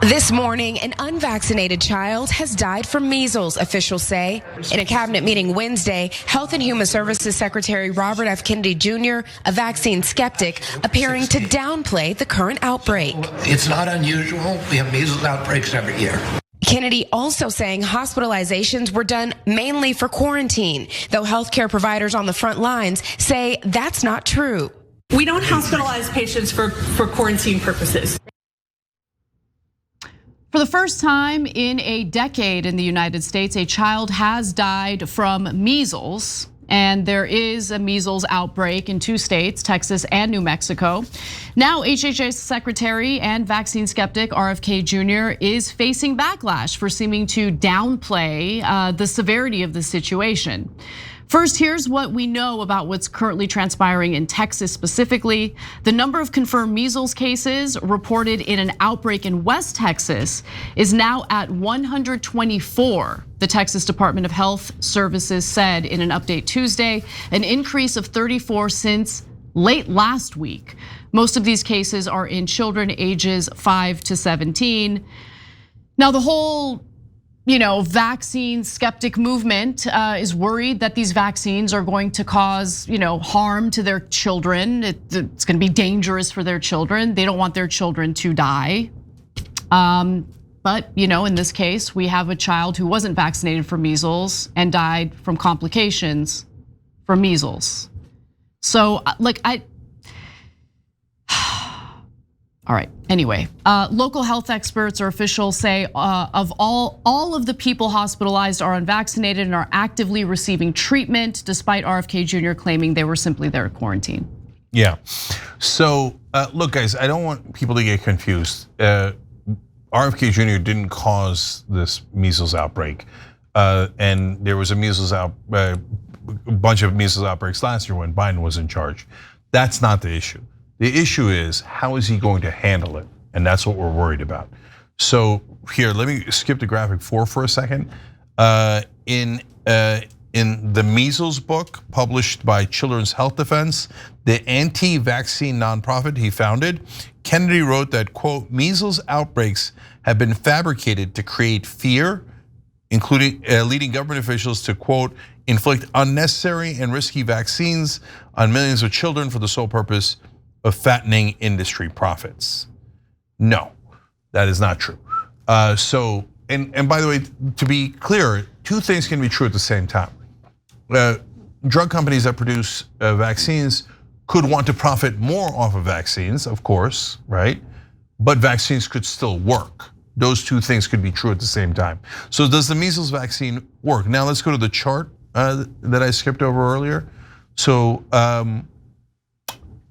This morning, an unvaccinated child has died from measles, officials say. In a cabinet meeting Wednesday, Health and Human Services Secretary Robert F. Kennedy Jr., a vaccine skeptic, appearing to downplay the current outbreak. It's not unusual. We have measles outbreaks every year. Kennedy also saying hospitalizations were done mainly for quarantine, though healthcare providers on the front lines say that's not true. We don't hospitalize patients for quarantine purposes. For the first time in a decade in the United States, a child has died from measles. And there is a measles outbreak in 2 states, Texas and New Mexico. Now, HHS Secretary and vaccine skeptic RFK Jr. is facing backlash for seeming to downplay the severity of the situation. First, here's what we know about what's currently transpiring in Texas specifically. The number of confirmed measles cases reported in an outbreak in West Texas is now at 124. The Texas Department of Health Services said in an update Tuesday, an increase of 34 since late last week. Most of these cases are in children ages 5 to 17. Now, the whole vaccine skeptic movement is worried that these vaccines are going to cause, harm to their children. It's going to be dangerous for their children. They don't want their children to die. But in this case, we have a child who wasn't vaccinated for measles and died from complications from measles. So, all right, anyway, local health experts or officials say of all of the people hospitalized are unvaccinated and are actively receiving treatment, despite RFK Jr. claiming they were simply there at quarantine. Yeah, so look guys, I don't want people to get confused. RFK Jr. didn't cause this measles outbreak. And there was a bunch of measles outbreaks last year when Biden was in charge. That's not the issue. The issue is, how is he going to handle it? And that's what we're worried about. So here, let me skip to graphic 4 for a second. In the measles book published by Children's Health Defense, the anti-vaccine nonprofit he founded, Kennedy wrote that, quote, measles outbreaks have been fabricated to create fear, including leading government officials to, quote, inflict unnecessary and risky vaccines on millions of children for the sole purpose of fattening industry profits. No, that is not true. And by the way, to be clear, 2 things can be true at the same time. Drug companies that produce vaccines could want to profit more off of vaccines, of course, right? But vaccines could still work. Those 2 things could be true at the same time. So does the measles vaccine work? Now let's go to the chart that I skipped over earlier. So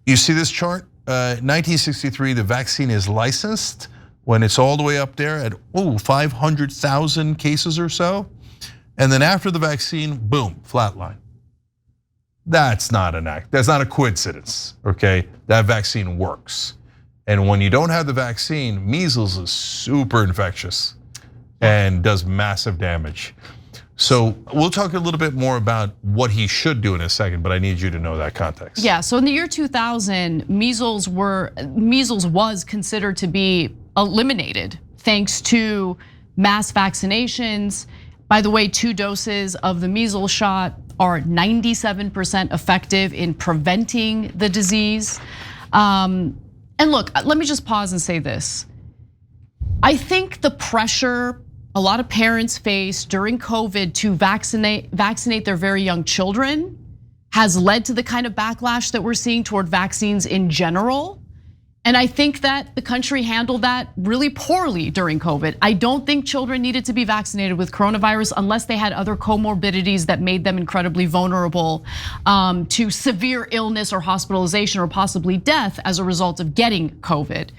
you see this chart? 1963, the vaccine is licensed when it's all the way up there at 500,000 cases or so. And then after the vaccine, boom, flatline. That's not a coincidence, okay? That vaccine works. And when you don't have the vaccine, measles is super infectious and does massive damage. So we'll talk a little bit more about what he should do in a second, but I need you to know that context. Yeah, so in the year 2000, measles was considered to be eliminated thanks to mass vaccinations. By the way, 2 doses of the measles shot are 97% effective in preventing the disease. And look, let me just pause and say this. I think the pressure a lot of parents face during COVID to vaccinate their very young children has led to the kind of backlash that we're seeing toward vaccines in general. And I think that the country handled that really poorly during COVID. I don't think children needed to be vaccinated with coronavirus unless they had other comorbidities that made them incredibly vulnerable to severe illness or hospitalization or possibly death as a result of getting COVID.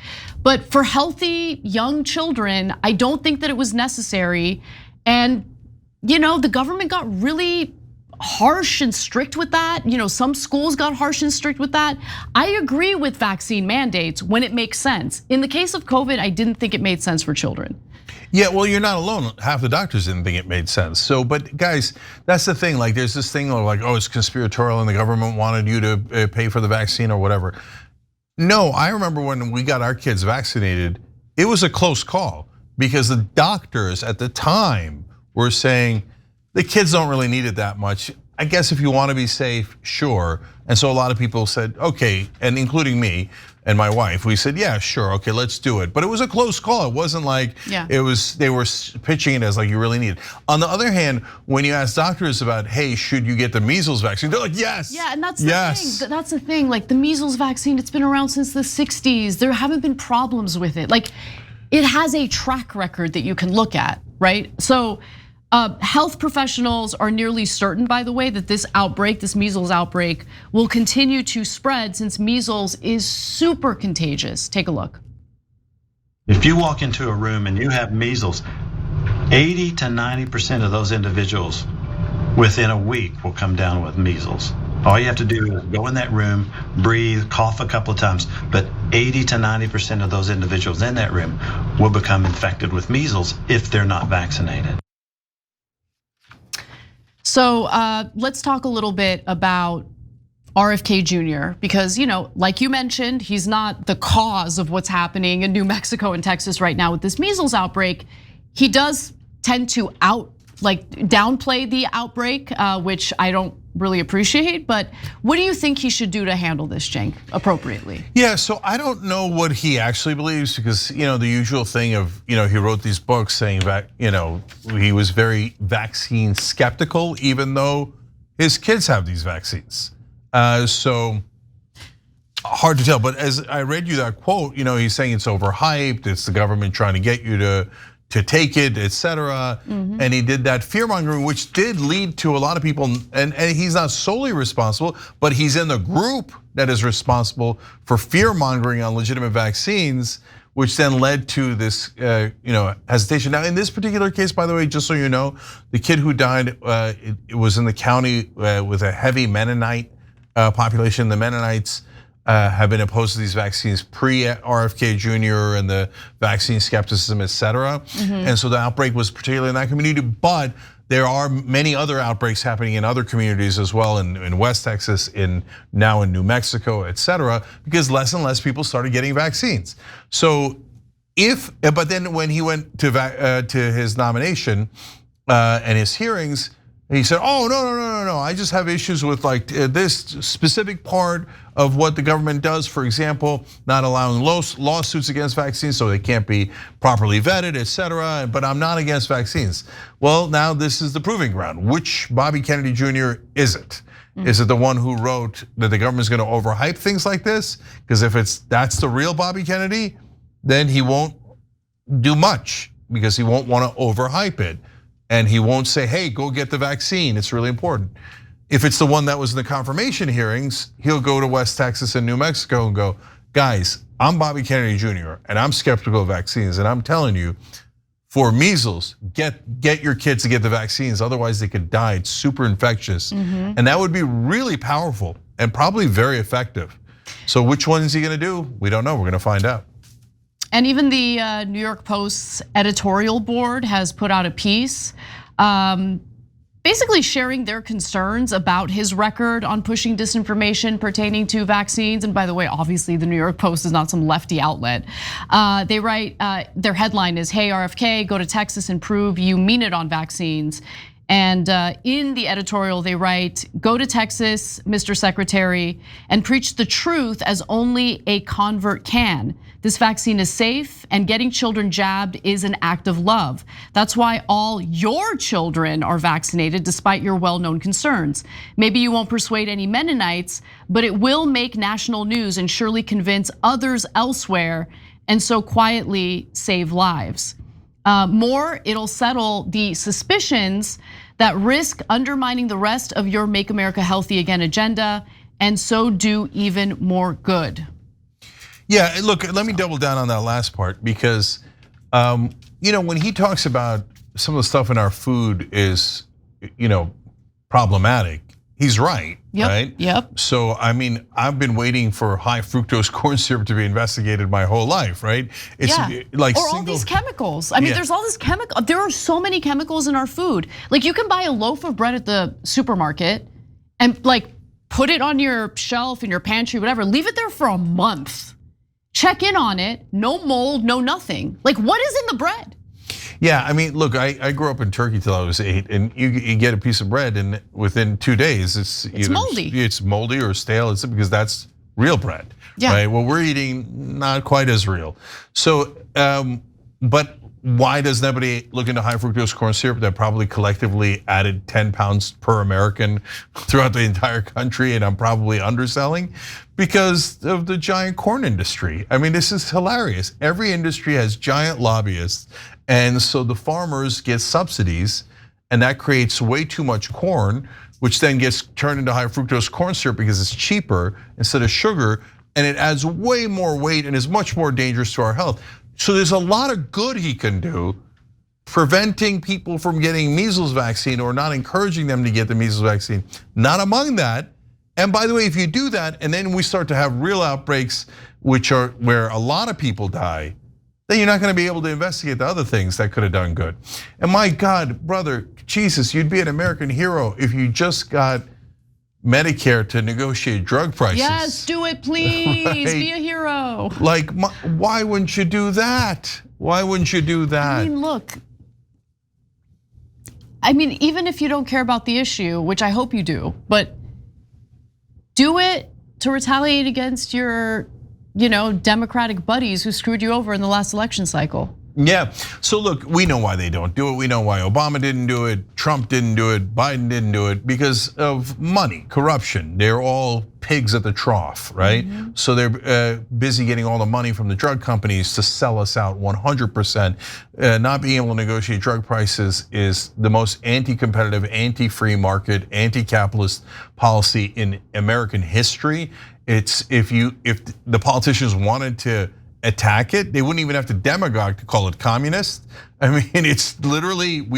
But for healthy young children, I don't think that it was necessary. And the government got really harsh and strict with that. Some schools got harsh and strict with that. I agree with vaccine mandates when it makes sense. In the case of COVID, I didn't think it made sense for children. Yeah, well, you're not alone. Half the doctors didn't think it made sense. So, but guys, that's the thing. Like, there's this thing like, it's conspiratorial and the government wanted you to pay for the vaccine or whatever. No, I remember when we got our kids vaccinated, it was a close call. because the doctors at the time were saying the kids don't really need it that much. I guess if you want to be safe, sure. And so a lot of people said, okay, and including me and my wife, we said, yeah, sure, okay, let's do it. But it was a close call. It wasn't like they were pitching it as like you really need it. On the other hand, when you ask doctors about, hey, should you get the measles vaccine? They're like, yes. Yeah, and that's the thing. That's the thing. Like the measles vaccine, it's been around since the 60s. There haven't been problems with it. Like it has a track record that you can look at, right? So health professionals are nearly certain, by the way, that this outbreak, this measles outbreak, will continue to spread since measles is super contagious. Take a look. If you walk into a room and you have measles, 80 to 90% of those individuals within a week will come down with measles. All you have to do is go in that room, breathe, cough a couple of times, but 80 to 90% of those individuals in that room will become infected with measles if they're not vaccinated. So let's talk a little bit about RFK Jr. because, like you mentioned, he's not the cause of what's happening in New Mexico and Texas right now with this measles outbreak. He does tend to downplay the outbreak, which I don't really appreciate. But what do you think he should do to handle this, Cenk, appropriately? Yeah, so I don't know what he actually believes because the usual thing of he wrote these books saying that he was very vaccine skeptical, even though his kids have these vaccines. So hard to tell. But as I read you that quote, he's saying it's overhyped. It's the government trying to get you to take it, etc. And he did that fear mongering, which did lead to a lot of people. And he's not solely responsible, but he's in the group that is responsible for fear mongering on legitimate vaccines, which then led to this hesitation. Now, in this particular case, by the way, just so you know, the kid who died, it was in the county with a heavy Mennonite population. The Mennonites have been opposed to these vaccines pre-RFK Jr. and the vaccine skepticism, etc. And so the outbreak was particularly in that community, but there are many other outbreaks happening in other communities as well, in West Texas, now in New Mexico, etc. Because less and less people started getting vaccines. So but then when he went to his nomination and his hearings, he said, oh, no, I just have issues with this specific part of what the government does. For example, not allowing lawsuits against vaccines so they can't be properly vetted, etc. But I'm not against vaccines. Well, now this is the proving ground. Which Bobby Kennedy Jr. is it? Is it the one who wrote that the government's gonna overhype things like this? Because if that's the real Bobby Kennedy, then he won't do much because he won't wanna overhype it. And he won't say, hey, go get the vaccine, it's really important. If it's the one that was in the confirmation hearings, he'll go to West Texas and New Mexico and go, guys, I'm Bobby Kennedy Jr. and I'm skeptical of vaccines. And I'm telling you, for measles, get your kids to get the vaccines, otherwise they could die, it's super infectious. And that would be really powerful and probably very effective. So which one is he gonna do? We don't know, we're gonna find out. And even the New York Post's editorial board has put out a piece basically sharing their concerns about his record on pushing disinformation pertaining to vaccines. And by the way, obviously the New York Post is not some lefty outlet. They write, their headline is, hey RFK, go to Texas and prove you mean it on vaccines. And in the editorial, they write, go to Texas, Mr. Secretary, and preach the truth as only a convert can. This vaccine is safe, and getting children jabbed is an act of love. That's why all your children are vaccinated, despite your well-known concerns. Maybe you won't persuade any Mennonites, but it will make national news and surely convince others elsewhere, and so quietly save lives. More, it'll settle the suspicions that risk undermining the rest of your Make America Healthy Again agenda, and so do even more good. Yeah, look, let me double down on that last part because, when he talks about some of the stuff in our food is, problematic, he's right, right? Yep. So, I mean, I've been waiting for high fructose corn syrup to be investigated my whole life, right? It's like all these chemicals. I mean, there's all this chemical. There are so many chemicals in our food. Like you can buy a loaf of bread at the supermarket and put it on your shelf in your pantry, whatever. Leave it there for a month. Check in on it. No mold, no nothing. Like what is in the bread? Yeah, I mean, look, I grew up in Turkey till I was 8, and you get a piece of bread, and within 2 days, it's either moldy. It's moldy or stale. It's because that's real bread, right? What we're eating, not quite as real. So, but why does nobody look into high fructose corn syrup that probably collectively added 10 pounds per American throughout the entire country, and I'm probably underselling? Because of the giant corn industry. I mean, this is hilarious. Every industry has giant lobbyists, and so the farmers get subsidies, and that creates way too much corn, which then gets turned into high fructose corn syrup because it's cheaper instead of sugar, and it adds way more weight and is much more dangerous to our health. So there's a lot of good he can do, preventing people from getting measles vaccine or not encouraging them to get the measles vaccine. Not among that. And by the way, if you do that, and then we start to have real outbreaks, which are where a lot of people die, then you're not gonna be able to investigate the other things that could have done good. And my God, brother, Jesus, you'd be an American hero if you just got Medicare to negotiate drug prices. Yes, do it, please. Right? Be a hero. Like, why wouldn't you do that? Why wouldn't you do that? I mean, look. I mean, even if you don't care about the issue, which I hope you do, but do it to retaliate against your, Democratic buddies who screwed you over in the last election cycle. Yeah, so look, we know why they don't do it. We know why Obama didn't do it, Trump didn't do it, Biden didn't do it, because of money, corruption. They're all pigs at the trough, right? So they're busy getting all the money from the drug companies to sell us out 100%. Not being able to negotiate drug prices is the most anti-competitive, anti-free market, anti-capitalist policy in American history. It's if the politicians wanted to attack it, they wouldn't even have to demagogue to call it communist. I mean, it's literally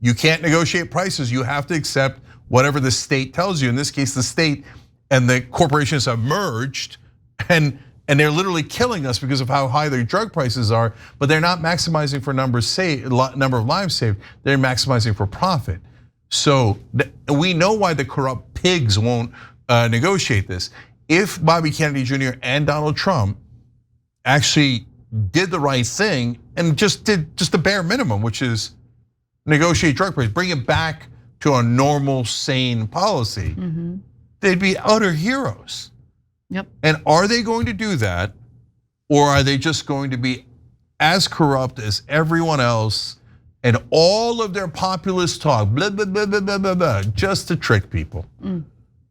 you can't negotiate prices. You have to accept whatever the state tells you. In this case, the state and the corporations have merged, and they're literally killing us because of how high their drug prices are. But they're not maximizing for number of lives saved. They're maximizing for profit. So we know why the corrupt pigs won't negotiate this. If Bobby Kennedy Jr. and Donald Trump actually did the right thing and just did the bare minimum, which is negotiate drug prices, bring it back to a normal, sane policy, they'd be utter heroes. Yep. And are they going to do that, or are they just going to be as corrupt as everyone else and all of their populist talk, blah, blah, blah, blah, blah, blah, blah, just to trick people?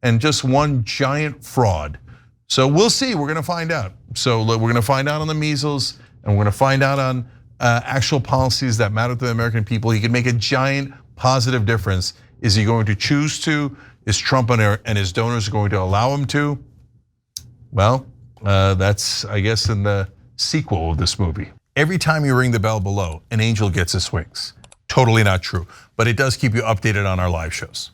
And just one giant fraud. So we'll see, we're gonna find out. So we're gonna find out on the measles, and we're gonna find out on actual policies that matter to the American people. He can make a giant positive difference. Is he going to choose to? Is Trump and his donors going to allow him to? Well, that's, I guess, in the sequel of this movie. Every time you ring the bell below, an angel gets his wings. Totally not true, but it does keep you updated on our live shows.